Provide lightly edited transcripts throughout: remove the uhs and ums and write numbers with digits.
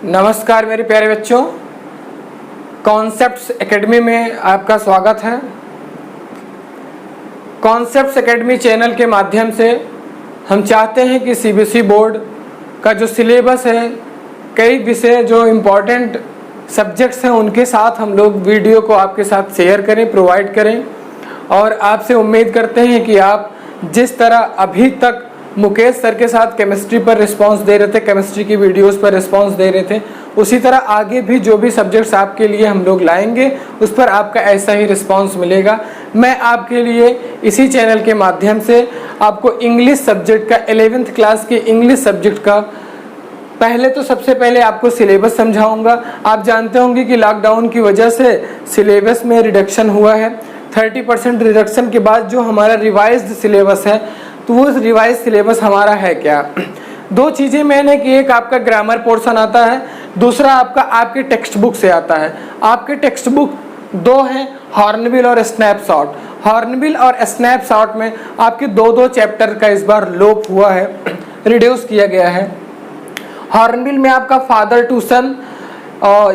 नमस्कार मेरे प्यारे बच्चों, कॉन्सेप्ट्स एकेडमी में आपका स्वागत है। कॉन्सेप्ट्स एकेडमी चैनल के माध्यम से हम चाहते हैं कि सीबीएसई बोर्ड का जो सिलेबस है, कई विषय जो इम्पोर्टेंट सब्जेक्ट्स हैं उनके साथ हम लोग वीडियो को आपके साथ शेयर करें, प्रोवाइड करें। और आपसे उम्मीद करते हैं कि आप जिस तरह अभी तक मुकेश सर के साथ केमिस्ट्री पर रिस्पांस दे रहे थे, केमिस्ट्री की वीडियोस पर रिस्पांस दे रहे थे, उसी तरह आगे भी जो भी सब्जेक्ट्स आपके लिए हम लोग लाएंगे उस पर आपका ऐसा ही रिस्पांस मिलेगा। मैं आपके लिए इसी चैनल के माध्यम से आपको इंग्लिश सब्जेक्ट का 11th क्लास के इंग्लिश सब्जेक्ट का सबसे पहले आपको सिलेबस समझाऊंगा। आप जानते होंगे कि लॉकडाउन की वजह से सिलेबस में रिडक्शन हुआ है। 30% रिडक्शन के बाद जो हमारा रिवाइज्ड सिलेबस है, तो वो रिवाइज सिलेबस हमारा है क्या? दो चीज़ें मैंने कि एक आपका ग्रामर पोर्शन आता है, दूसरा आपके टेक्स्ट बुक से आता है। आपके टेक्स्ट बुक दो हैं, हॉर्नबिल और स्नैपशॉट। हॉर्नबिल और स्नैपशॉट में आपके दो चैप्टर का इस बार लोप हुआ है, रिड्यूस किया गया है। हॉर्नबिल में आपका फादर टू सन,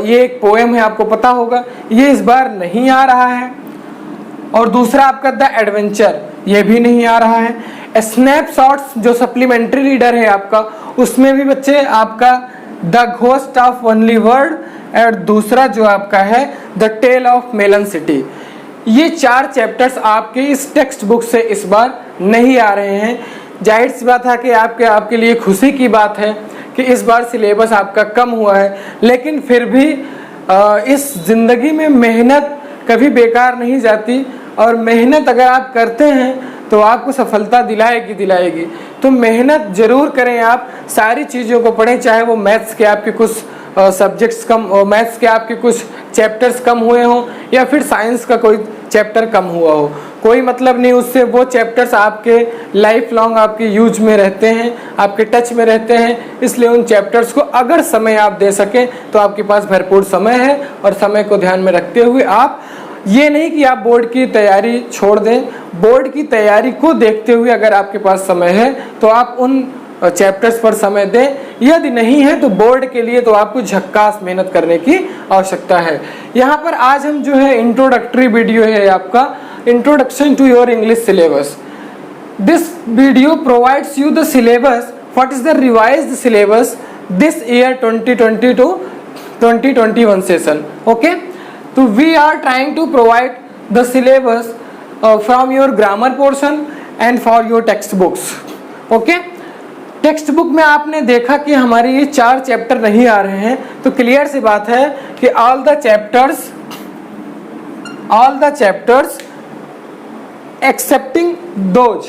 ये एक पोएम है, आपको पता होगा, ये इस बार नहीं आ रहा है। और दूसरा आपका द एडवेंचर, ये भी नहीं आ रहा है। स्नैपशॉट्स जो सप्लीमेंट्री रीडर है आपका, उसमें भी बच्चे आपका the ghost of only word और दूसरा जो आपका है the tale of melon city, ये 4 चैप्टर्स आपके इस टेक्स्ट बुक से इस बार नहीं आ रहे हैं। जाहिर सी बात है कि आपके लिए खुशी की बात है कि इस बार सिलेबस आपका कम हुआ है, लेकिन फिर भी इस जिंदगी में मेहनत कभी बेकार नहीं जाती और मेहनत अगर आप करते हैं तो आपको सफलता दिलाएगी। तो मेहनत जरूर करें, आप सारी चीज़ों को पढ़ें, चाहे वो मैथ्स के आपके कुछ सब्जेक्ट्स मैथ्स के आपके कुछ चैप्टर्स कम हुए हों या फिर साइंस का कोई चैप्टर कम हुआ हो, कोई मतलब नहीं उससे। वो चैप्टर्स आपके लाइफ लॉन्ग आपके यूज में रहते हैं, आपके टच में रहते हैं, इसलिए उन चैप्टर्स को अगर समय आप दे सकें तो आपके पास भरपूर समय है। और समय को ध्यान में रखते हुए आप ये नहीं कि आप बोर्ड की तैयारी छोड़ दें, बोर्ड की तैयारी को देखते हुए अगर आपके पास समय है तो आप उन चैप्टर्स पर समय दें। यदि नहीं है तो बोर्ड के लिए तो आपको झक्कास मेहनत करने की आवश्यकता है। यहाँ पर आज हम जो है इंट्रोडक्टरी वीडियो है आपका, introduction to your English syllabus. This video provides you the syllabus, what is the revised syllabus this year 2020 to 2021 session. Okay, तो we are trying to provide the syllabus from your grammar portion and for your textbooks. Okay? Text book में आपने देखा कि हमारे ये 4 chapter नहीं आ रहे हैं, तो क्लियर सी बात है कि all the chapters excepting those,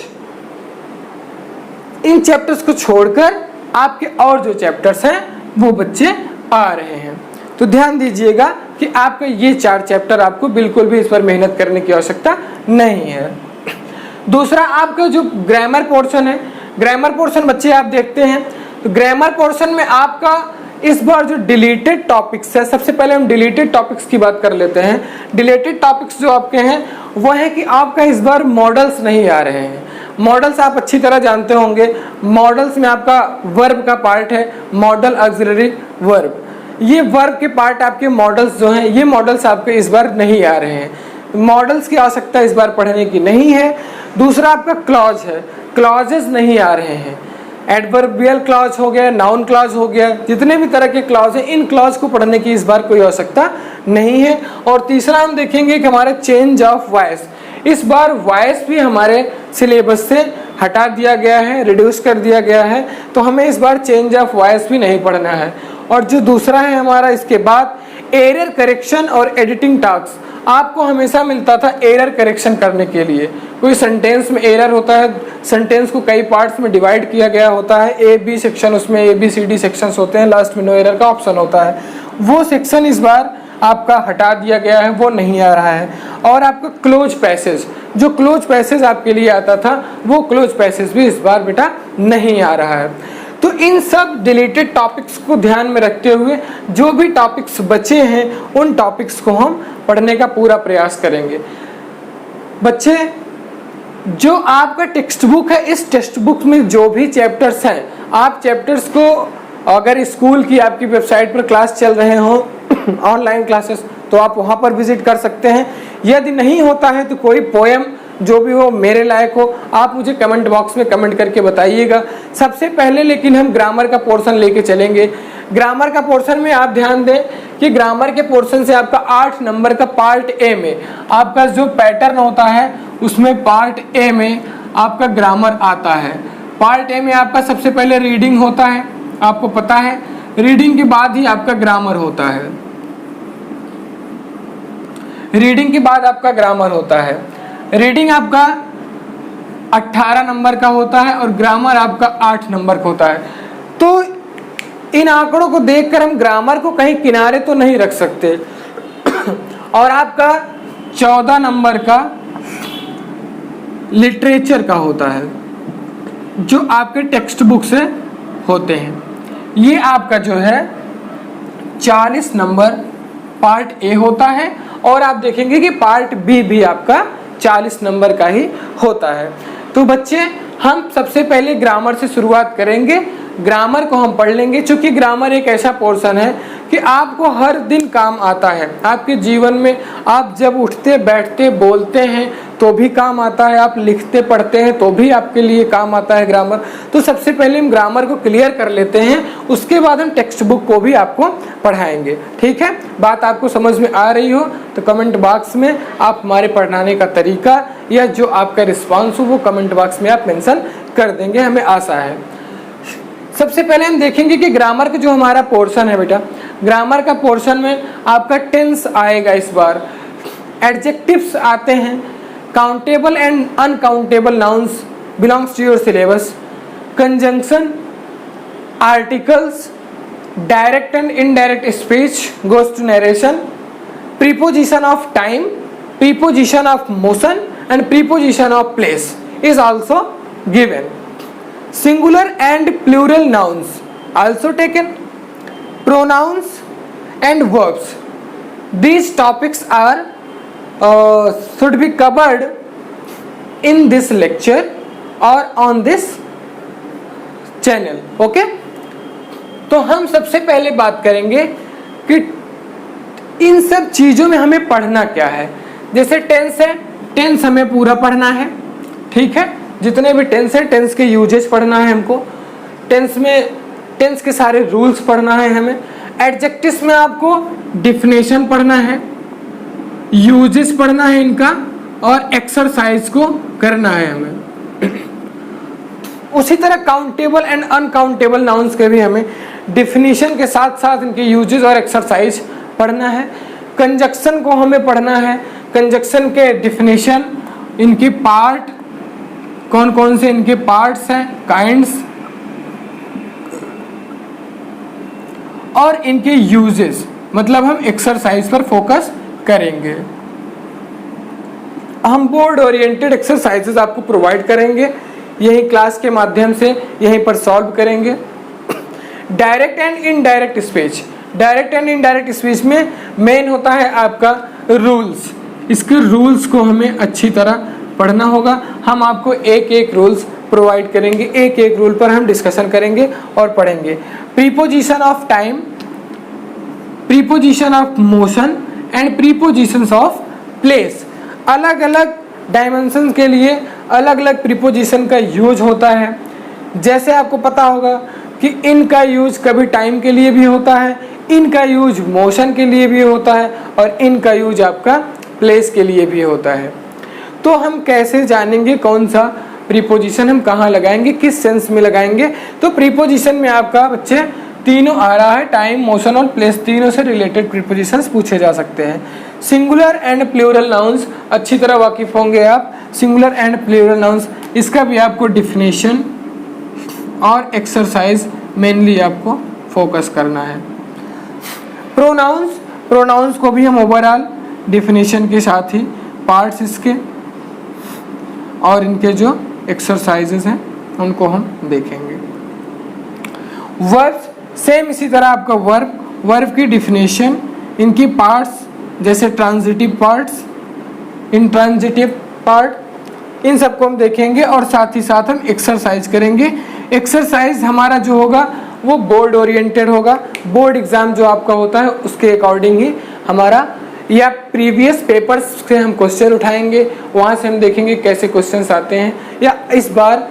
in chapters को छोड़कर आपके और जो चैप्टर्स हैं वो बच्चे आ रहे हैं। तो ध्यान दीजिएगा कि आपका ये 4 चैप्टर आपको बिल्कुल भी इस पर मेहनत करने की आवश्यकता नहीं है। दूसरा आपका जो ग्रामर पोर्शन है, ग्रामर पोर्शन बच्चे आप देखते हैं तो ग्रामर पोर्शन में आपका इस बार जो डिलीटेड टॉपिक्स है, सबसे पहले हम डिलीटेड टॉपिक्स की बात कर लेते हैं। डिलीटेड टॉपिक्स जो आपके हैं वो है कि आपका इस बार मॉडल्स नहीं आ रहे हैं। मॉडल्स आप अच्छी तरह जानते होंगे, मॉडल्स में आपका वर्ब का पार्ट है, मॉडल ऑक्सिलरी वर्ब। ये वर्ब के पार्ट आपके मॉडल्स जो हैं, ये मॉडल्स आपके इस बार नहीं आ रहे हैं। मॉडल्स की आवश्यकता इस बार पढ़ने की नहीं है। दूसरा आपका क्लॉज है, क्लॉजेस नहीं आ रहे हैं। एडवर्बियल क्लॉज हो गया, नाउन क्लॉज हो गया, जितने भी तरह के क्लॉज हैं इन क्लॉज को पढ़ने की इस बार कोई आवश्यकता नहीं है। और तीसरा हम देखेंगे कि हमारा चेंज ऑफ वॉइस, इस बार वॉइस भी हमारे सिलेबस से हटा दिया गया है, रिड्यूस कर दिया गया है, तो हमें इस बार चेंज ऑफ वॉइस भी नहीं पढ़ना है। और जो दूसरा है हमारा इसके बाद एरर करेक्शन और एडिटिंग टास्क, आपको हमेशा मिलता था एरर करेक्शन करने के लिए। कोई सेंटेंस में एरर होता है, सेंटेंस को कई पार्ट्स में डिवाइड किया गया होता है, AB सेक्शन, उसमें ABCD सेक्शंस होते हैं, लास्ट में नो एरर का ऑप्शन होता है। वो सेक्शन इस बार आपका हटा दिया गया है, वो नहीं आ रहा है। और आपका क्लोज पैसेज, जो क्लोज पैसेज आपके लिए आता था वो क्लोज पैसेज भी इस बार बेटा नहीं आ रहा है। तो इन सब डिलीटेड टॉपिक्स को ध्यान में रखते हुए जो भी टॉपिक्स बचे हैं उन टॉपिक्स को हम पढ़ने का पूरा प्रयास करेंगे। बच्चे, जो आपका टेक्स्ट बुक है, इस टेक्स्ट बुक में जो भी चैप्टर्स हैं, आप चैप्टर्स को अगर स्कूल की आपकी वेबसाइट पर क्लास चल रहे हो ऑनलाइन क्लासेस, तो आप वहाँ पर विजिट कर सकते हैं। यदि नहीं होता है तो कोई पोएम जो भी हो मेरे लायक हो, आप मुझे कमेंट बॉक्स में कमेंट करके बताइएगा। सबसे पहले लेकिन हम ग्रामर का पोर्शन लेके चलेंगे। ग्रामर का पोर्शन में आप ध्यान दें कि ग्रामर के पोर्शन से आपका 8 नंबर का पार्ट ए में आपका जो पैटर्न होता है, उसमें पार्ट ए में आपका ग्रामर आता है। पार्ट ए में आपका सबसे पहले रीडिंग होता है, आपको पता है, रीडिंग के बाद ही आपका ग्रामर होता है। रीडिंग के बाद आपका ग्रामर होता है। रीडिंग आपका 18 नंबर का होता है और ग्रामर आपका 8 नंबर का होता है। तो इन आंकड़ों को देखकर हम ग्रामर को कहीं किनारे तो नहीं रख सकते। और आपका 14 नंबर का लिटरेचर का होता है, जो आपके टेक्स्ट बुक से होते हैं। ये आपका जो है 40 नंबर पार्ट ए होता है, और आप देखेंगे कि पार्ट बी भी आपका 40 नंबर का ही होता है। तो बच्चे, हम सबसे पहले ग्रामर से शुरुआत करेंगे। ग्रामर को हम पढ़ लेंगे, क्योंकि ग्रामर एक ऐसा पोर्शन है कि आपको हर दिन काम आता है। आपके जीवन में आप जब उठते बैठते बोलते हैं तो भी काम आता है, आप लिखते पढ़ते हैं तो भी आपके लिए काम आता है ग्रामर। तो सबसे पहले हम ग्रामर को क्लियर कर लेते हैं, उसके बाद हम टेक्स्ट बुक को भी आपको पढ़ाएंगे। ठीक है, बात आपको समझ में आ रही हो तो कमेंट बॉक्स में आप हमारे पढ़ाने का तरीका या जो आपका रिस्पॉन्स हो वो कमेंट बॉक्स में आप मेंशन कर देंगे, हमें आशा है। सबसे पहले हम देखेंगे कि ग्रामर का जो हमारा पोर्शन है बेटा, ग्रामर का पोर्शन में आपका टेंस आएगा। इस बार एडजेक्टिव्स आते हैं, countable and uncountable nouns belongs to your syllabus, conjunction, articles, direct and indirect speech goes to narration, preposition of time, preposition of motion and preposition of place is also given. Singular and plural nouns also taken, pronouns and verbs. These topics are should be covered in this lecture or on this channel. Okay? तो हम सबसे पहले बात करेंगे कि इन सब चीजों में हमें पढ़ना क्या है। जैसे टेंस है, टेंस हमें पूरा पढ़ना है। ठीक है, जितने भी टेंस है, टेंस के यूजेस पढ़ना है हमको। टेंस में टेंस के सारे रूल्स पढ़ना है हमें। एडजेक्टिव्स में आपको डिफिनेशन पढ़ना है, यूजेस पढ़ना है इनका, और एक्सरसाइज को करना है हमें। उसी तरह काउंटेबल एंड अनकाउंटेबल नाउन्स के भी हमें डिफिनेशन के साथ साथ इनके यूजेस और एक्सरसाइज पढ़ना है। कंजक्शन को हमें पढ़ना है, कंजक्शन के डिफिनेशन, इनके पार्ट, कौन कौन से इनके पार्ट्स हैं, काइंड्स, और इनके यूजेस, मतलब हम एक्सरसाइज पर फोकस करेंगे। हम बोर्ड ओरिएंटेड एक्सरसाइजेस आपको प्रोवाइड करेंगे, यही क्लास के माध्यम से यहीं पर सॉल्व करेंगे। Direct and indirect speech, direct and indirect speech में मेन होता है आपका रूल्स। इसके रूल्स को हमें अच्छी तरह पढ़ना होगा। हम आपको एक एक रूल्स प्रोवाइड करेंगे, एक एक रूल पर हम डिस्कशन करेंगे और पढ़ेंगे। Preposition of time, preposition of motion and prepositions of place. अलग अलग डायमेंशन के लिए अलग अलग प्रीपोजिशन का यूज होता है। जैसे आपको पता होगा कि इनका यूज कभी टाइम के लिए भी होता है, इनका यूज मोशन के लिए भी होता है, और इनका यूज आपका प्लेस के लिए भी होता है। तो हम कैसे जानेंगे कौन सा प्रीपोजिशन हम कहाँ लगाएंगे, किस सेंस में लगाएंगे? तो प्रीपोजिशन में आपका बच्चे तीनों आ रहा है, टाइम, मोशन और प्लेस, तीनों से रिलेटेड प्रीपोजिशंस पूछे जा सकते हैं। सिंगुलर एंड प्लूरल नाउन्स अच्छी तरह वाकिफ होंगे आप। सिंगुलर एंड प्लूरल नाउन्स, इसका भी आपको डिफिनेशन और एक्सरसाइज मेनली आपको फोकस करना है। प्रोनाउंस, प्रोनाउंस को भी हम ओवरऑल डिफिनेशन के साथ ही पार्ट्स इसके और इनके जो एक्सरसाइजेस हैं उनको हम देखेंगे। वर्ब, सेम इसी तरह आपका वर्ब, वर्ब की डिफिनेशन, इनकी पार्ट्स जैसे ट्रांजिटिव पार्ट्स, इंट्रांजिटिव पार्ट, इन सबको हम देखेंगे और साथ ही साथ हम एक्सरसाइज करेंगे। एक्सरसाइज हमारा जो होगा वो बोर्ड ओरिएंटेड होगा। बोर्ड एग्ज़ाम जो आपका होता है उसके अकॉर्डिंग ही हमारा, या प्रीवियस पेपर्स से हम क्वेश्चन उठाएंगे, वहाँ से हम देखेंगे कैसे क्वेश्चंस आते हैं, या इस बार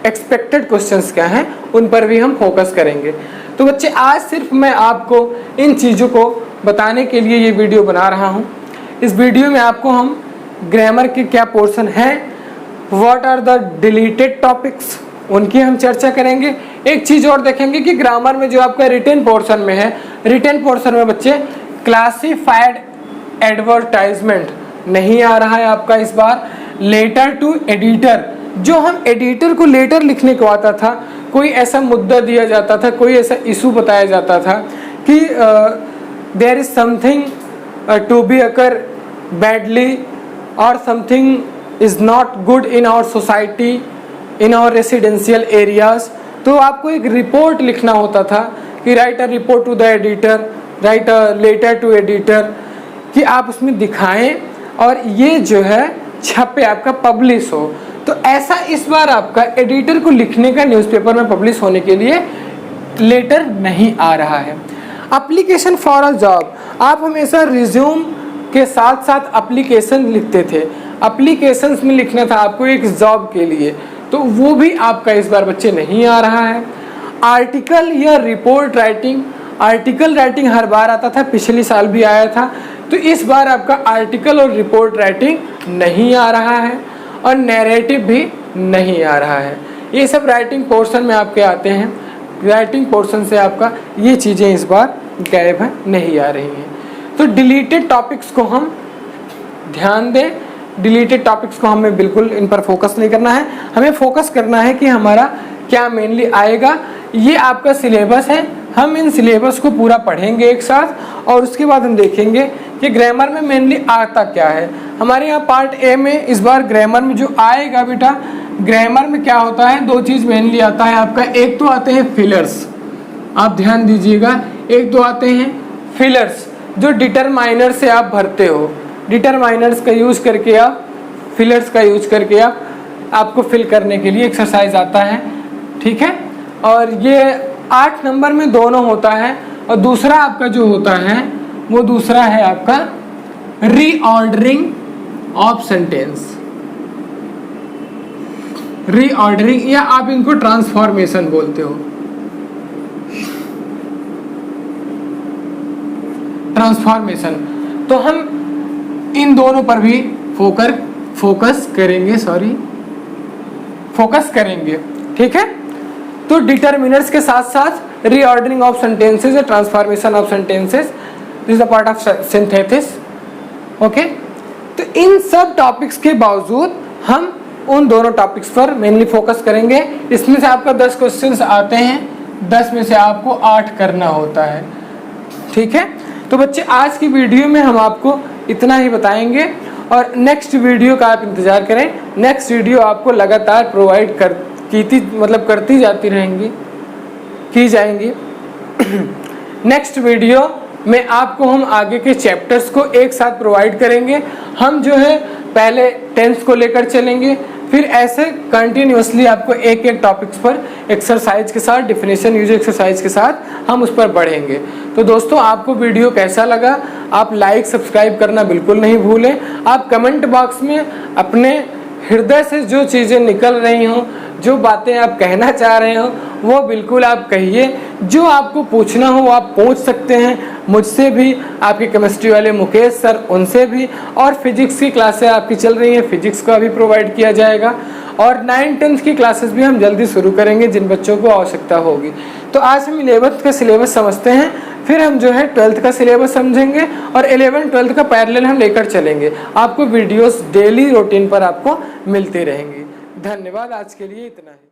एक्सपेक्टेड क्वेश्चंस क्या हैं उन पर भी हम फोकस करेंगे। तो बच्चे आज सिर्फ मैं आपको इन चीज़ों को बताने के लिए ये वीडियो बना रहा हूँ। इस वीडियो में आपको हम ग्रामर के क्या पोर्शन हैं, what are the deleted topics, उनकी हम चर्चा करेंगे। एक चीज़ और देखेंगे कि ग्रामर में जो आपका रिटन पोर्शन में है, रिटन पोर्शन में बच्चे क्लासिफाइड एडवर्टाइजमेंट नहीं आ रहा है आपका इस बार। लेटर टू एडिटर, जो हम एडिटर को लेटर लिखने को आता था, कोई ऐसा मुद्दा दिया जाता था, कोई ऐसा इशू बताया जाता था कि there is something to be occur badly और something is not good in our society, in our residential areas, तो आपको एक रिपोर्ट लिखना होता था कि write a report to the editor, write a letter to editor, कि आप उसमें दिखाएं और ये जो है छपे, आपका पब्लिश हो। तो ऐसा इस बार आपका एडिटर को लिखने का न्यूज़पेपर में पब्लिश होने के लिए लेटर नहीं आ रहा है। एप्लीकेशन फॉर अ जॉब, आप हमेशा रिज्यूम के साथ साथ एप्लीकेशन लिखते थे, एप्लीकेशंस में लिखना था आपको एक जॉब के लिए, तो वो भी आपका इस बार बच्चे नहीं आ रहा है। आर्टिकल या रिपोर्ट राइटिंग, आर्टिकल राइटिंग हर बार आता था, पिछले साल भी आया था, तो इस बार आपका आर्टिकल और रिपोर्ट राइटिंग नहीं आ रहा है और नैरेटिव भी नहीं आ रहा है। ये सब राइटिंग पोर्शन में आपके आते हैं, राइटिंग पोर्शन से आपका ये चीज़ें इस बार गायब है, नहीं आ रही हैं। तो डिलीटेड टॉपिक्स को हम ध्यान दें, डिलीटेड टॉपिक्स को हमें बिल्कुल इन पर फोकस नहीं करना है, हमें फोकस करना है कि हमारा क्या मेनली आएगा। ये आपका सिलेबस है, हम इन सिलेबस को पूरा पढ़ेंगे एक साथ और उसके बाद हम देखेंगे कि ग्रामर में मेनली आता क्या है। हमारे यहाँ पार्ट ए में इस बार ग्रामर में जो आएगा बेटा, ग्रामर में क्या होता है, दो चीज़ मेनली आता है आपका। एक तो आते हैं फिलर्स, आप ध्यान दीजिएगा, एक तो आते हैं फिलर्स जो डिटरमाइनर से आप भरते हो, डिटरमाइनर्स का यूज़ करके आप, फिलर्स का यूज करके आपको फिल करने के लिए एक्सरसाइज आता है, ठीक है। और ये 8 नंबर में दोनों होता है, और दूसरा आपका जो होता है वो दूसरा है आपका रीऑर्डरिंग ऑफ सेंटेंस, रीऑर्डरिंग, या आप इनको ट्रांसफॉर्मेशन बोलते हो, ट्रांसफॉर्मेशन। तो हम इन दोनों पर भी फोकस करेंगे, ठीक है। तो डिटरमिनर्स के साथ साथ रीऑर्डरिंग ऑफ सेंटेंसेस या transformation of sentences, this is a part of synthesis, okay. तो इन सब टॉपिक्स के बावजूद हम उन दोनों टॉपिक्स पर मेनली फोकस करेंगे। इसमें से आपका 10 क्वेश्चंस आते हैं, 10 में से आपको 8 करना होता है, ठीक है। तो बच्चे आज की वीडियो में हम आपको इतना ही बताएंगे और नेक्स्ट वीडियो का आप इंतज़ार करें। नेक्स्ट वीडियो आपको लगातार प्रोवाइड करती जाती रहेंगी, की जाएंगी। नेक्स्ट वीडियो में आपको हम आगे के चैप्टर्स को एक साथ प्रोवाइड करेंगे। हम जो है पहले टेंस को लेकर चलेंगे, फिर ऐसे कंटिन्यूअसली आपको एक एक टॉपिक्स पर एक्सरसाइज के साथ, डेफिनेशन यूज एक्सरसाइज के साथ हम उस पर बढ़ेंगे। तो दोस्तों आपको वीडियो कैसा लगा, आप लाइक सब्सक्राइब करना बिल्कुल नहीं भूलें। आप कमेंट बॉक्स में अपने हृदय से जो चीज़ें निकल रही हों, जो बातें आप कहना चाह रहे हो, वो बिल्कुल आप कहिए। जो आपको पूछना हो वो आप पूछ सकते हैं मुझसे भी, आपके केमिस्ट्री वाले मुकेश सर, उनसे भी, और फिजिक्स की क्लासें आपकी चल रही हैं, फिजिक्स का भी प्रोवाइड किया जाएगा। और 9th-10th की क्लासेस भी हम जल्दी शुरू करेंगे जिन बच्चों को आवश्यकता होगी। तो आज हम 11th का सिलेबस समझते हैं, फिर हम जो है 12th का सिलेबस समझेंगे और 11th-12th का पैरेलल हम लेकर चलेंगे। आपको वीडियोस डेली रूटीन पर आपको मिलते रहेंगी। धन्यवाद, आज के लिए इतना ही।